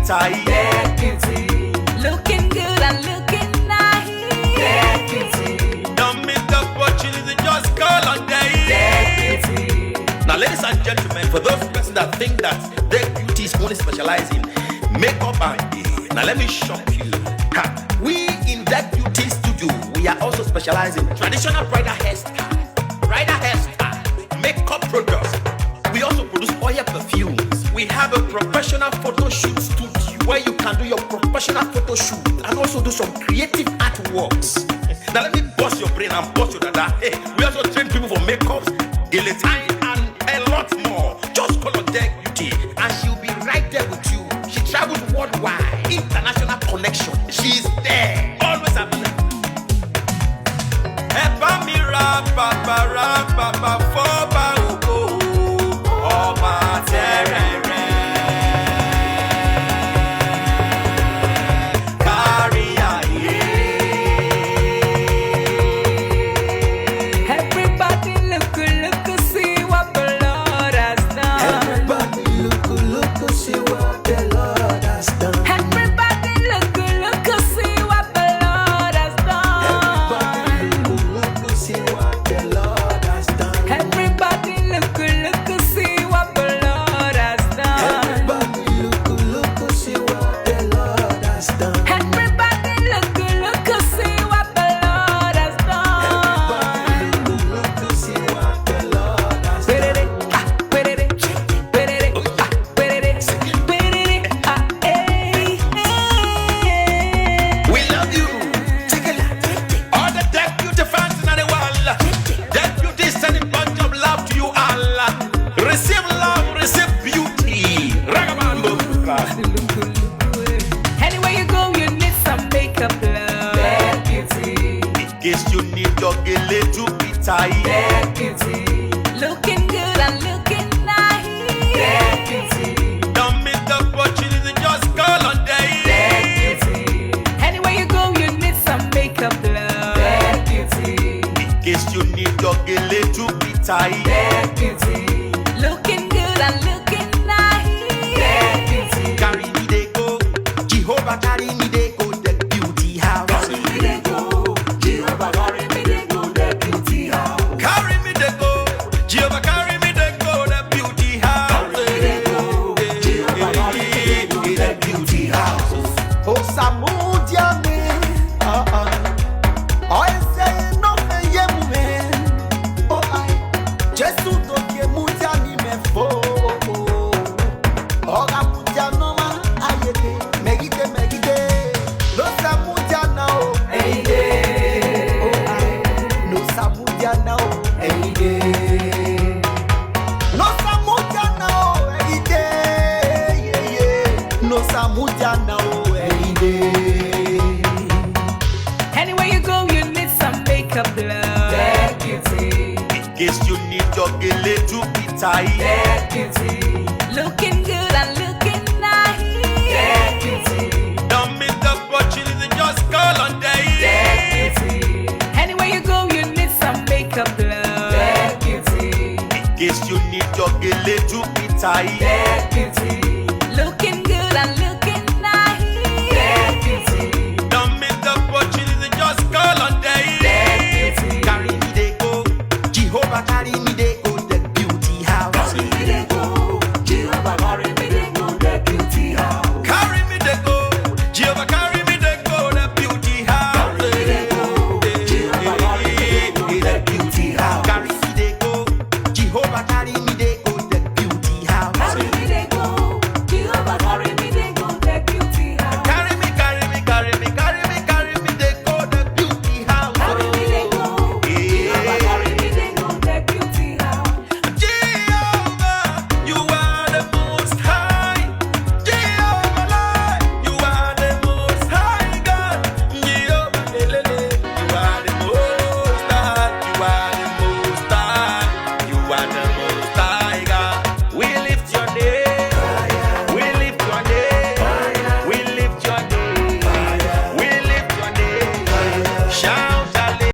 tight. That beauty. Looking good and looking nice. That beauty. Don't miss the opportunity, just call on day. That beauty. Now, ladies and gentlemen, for those persons that think that their beauty is only specialized in makeup and hair, now let me shock you. We in that beauty studio, we are also specialized in traditional bridal hairstyle, makeup products. We also produce oil perfumes. We have a professional photo shoot studio where you can do your professional photo shoot and also do some creative artworks. Now let me bust your brain and bust your dada. Hey, we also train people for makeups, Gele time, and a lot more. Just call on Deck Beauty and she'll be right there with you. She travels worldwide, international connection. She's there, always happy. Epa mi ra papa foba oko oba terere carry aye. Everybody look, see what the Lord has done. Everybody look, see what the Lord has done. Everybody look, see what the Lord has done. Everybody look, see what the Lord has done. Everybody look, see what the Lord has done. Everybody look, see what the Lord has done. Everybody look, see what the Lord has done. Everybody look, see what the Lord has done. We love you. All the Deck Beauty fans in the world. Deck Beauty is sending bunch of love to you all. Receive love, receive beauty. Ragabambo. Anywhere you go, you need some makeup, love. That beauty. In case you need your Gele to be tight. That beauty. Looking good and looking nice. That beauty. Don't miss the opportunity, just call on day. That beauty. Anywhere you go, you need some makeup, love. That beauty. In case you need your Gele to be tight. That beauty. Looking good and looking nice. That beauty. Carry me they go, Jehovah carry me they go, Deck Beauty house. Carry me they go, Jehovah carry me they go, the beauty house. Carry me they go, Jehovah carry me they go, the beauty house. Carry me they go, Jehovah carry me they go, the beauty house. Oh Samudia me, I say no me yemu me. Oh I, Jesu do ke mudia ni me fo. Oga mudia no ma ayete, megide. No Samudia now, Any day, oh I, no Samudia now, any day. no Samudia now, any day, yeah. No Samudia now, any day. Anywhere you go, you need some makeup, love. That beauty. In case you need your Gele to be tight. That beauty. Looking good and looking nice. That beauty. Don't miss the opportunity, just call on day. That beauty. Anywhere you go, you need some makeup, love. That beauty. In case you need your Gele to be tight. That beauty. Looking good and looking nice. That beauty. Don't miss the opportunity, just call on day. That beauty. Carry me they go, Jehovah carry me they go, the beauty house. Carry me they go, Jehovah carry me they go, the beauty house. Carry me they go, Jehovah carry me they go, the beauty house. Carry me they go, Jehovah carry me they go, the beauty house. Carry me they go, Jehovah carry me they go, the beauty house. Carry me they go, Jehovah carry me they go, the beauty house. Carry me they go, the beauty house. Carry me they go, Jehovah carry me they go, the beauty house. Jehovah, you are the most high. Jehovah, you are the most high God. Jehovah, you are the most high. You are the most high. You are the most high God. We lift your name. We lift your name. We lift your name. We lift your name. Shout.